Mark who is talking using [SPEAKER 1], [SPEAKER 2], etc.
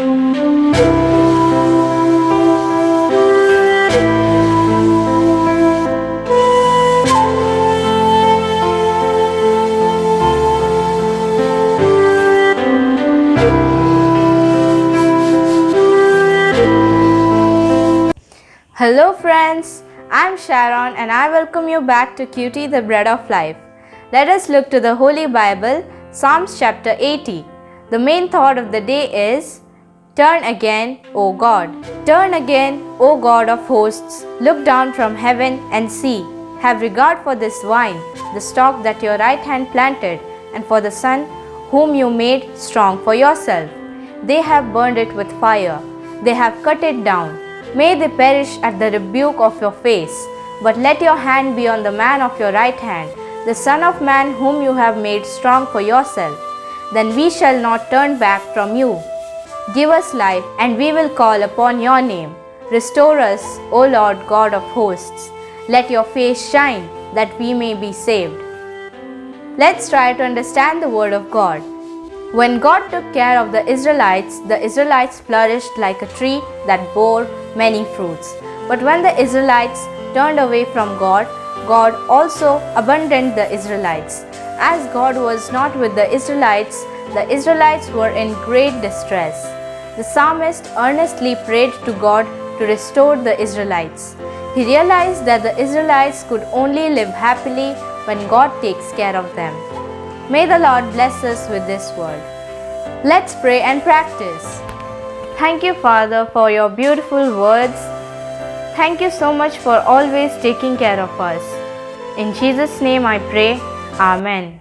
[SPEAKER 1] Hello friends, I'm Sharon and I welcome you back to Cutie the Bread of Life. Let us look to the Holy Bible, Psalms chapter 80. The main thought of the day is, Turn again, O God. Turn again, O God of hosts. Look down from heaven and see. Have regard for this vine, the stalk that your right hand planted, and for the son whom you made strong for yourself. They have burned it with fire. They have cut it down. May they perish at the rebuke of your face. But let your hand be on the man of your right hand, the Son of Man whom you have made strong for yourself. Then we shall not turn back from you. Give us life, and we will call upon your name. Restore us, O Lord God of hosts. Let your face shine, that we may be saved. Let's try to understand the word of God. When God took care of the Israelites flourished like a tree that bore many fruits. But when the Israelites turned away from God, God also abandoned the Israelites. As God was not with the Israelites were in great distress. The psalmist earnestly prayed to God to restore the Israelites. He realized that the Israelites could only live happily when God takes care of them. May the Lord bless us with this word. Let's pray and practice. Thank you, Father, for your beautiful words. Thank you so much for always taking care of us. In Jesus' name I pray. Amen.